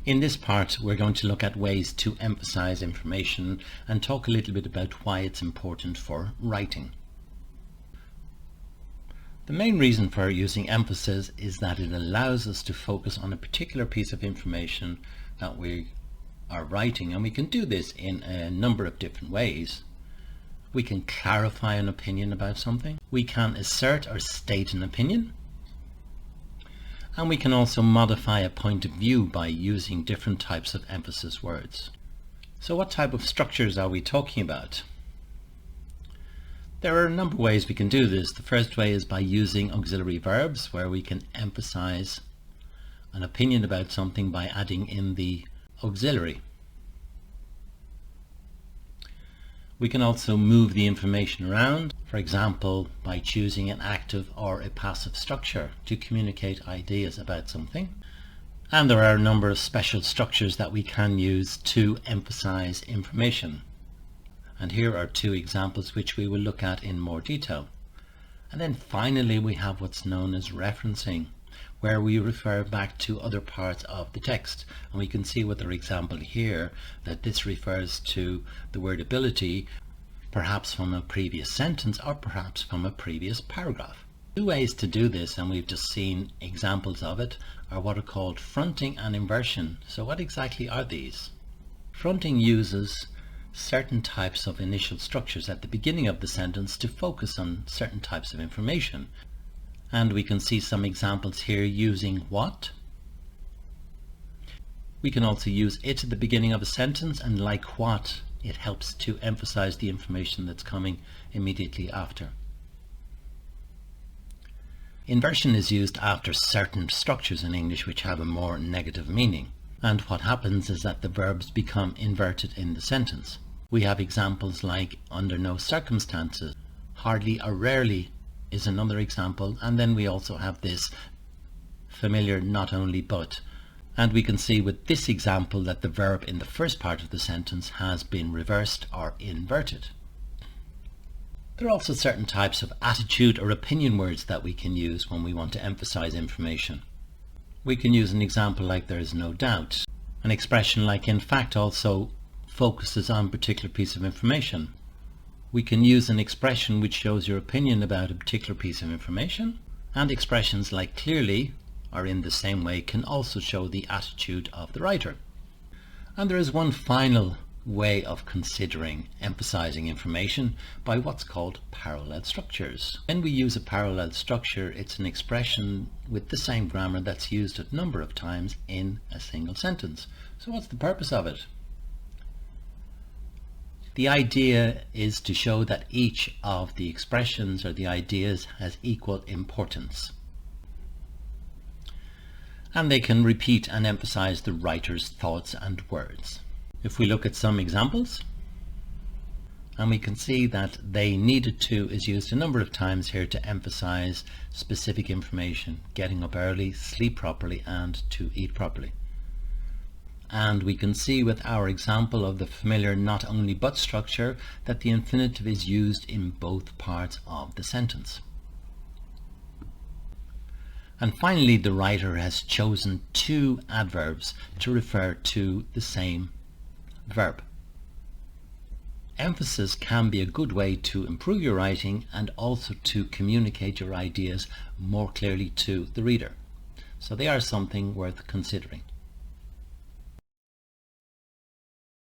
In this part, we're going to look at ways to emphasize information and talk a little bit about why it's important for writing. The main reason for using emphasis is that it allows us to focus on a particular piece of information that we are writing, and we can do this in a number of different ways. We can clarify an opinion about something, we can assert or state an opinion, and we can also modify a point of view by using different types of emphasis words. So what type of structures are we talking about? There are a number of ways we can do this. The first way is by using auxiliary verbs, where we can emphasize an opinion about something by adding in the auxiliary. We can also move the information around, for example, by choosing an active or a passive structure to communicate ideas about something. And there are a number of special structures that we can use to emphasize information. And here are two examples which we will look at in more detail. And then finally we have what's known as referencing, where we refer back to other parts of the text. And we can see with our example here that this refers to the word ability, perhaps from a previous sentence or perhaps from a previous paragraph. Two ways to do this, and we've just seen examples of it, are what are called fronting and inversion. So what exactly are these? Fronting uses certain types of initial structures at the beginning of the sentence to focus on certain types of information. And we can see some examples here using what. We can also use it at the beginning of a sentence, and like what, it helps to emphasize the information that's coming immediately after. Inversion is used after certain structures in English which have a more negative meaning. And what happens is that the verbs become inverted in the sentence. We have examples like under no circumstances, hardly or rarely is another example, and then we also have this familiar not only but. And we can see with this example that the verb in the first part of the sentence has been reversed or inverted. There are also certain types of attitude or opinion words that we can use when we want to emphasize information. We can use an example like there is no doubt. An expression like in fact also focuses on a particular piece of information. We can use an expression which shows your opinion about a particular piece of information, and expressions like clearly or in the same way can also show the attitude of the writer. And there is one final way of considering emphasizing information by what's called parallel structures. When we use a parallel structure, it's an expression with the same grammar that's used a number of times in a single sentence. So what's the purpose of it? The idea is to show that each of the expressions or the ideas has equal importance, and they can repeat and emphasize the writer's thoughts and words. If we look at some examples, and we can see that they needed to is used a number of times here to emphasize specific information: getting up early, sleep properly, and to eat properly. And we can see with our example of the familiar not only but structure that the infinitive is used in both parts of the sentence. And finally, the writer has chosen two adverbs to refer to the same verb. Emphasis can be a good way to improve your writing and also to communicate your ideas more clearly to the reader. So they are something worth considering.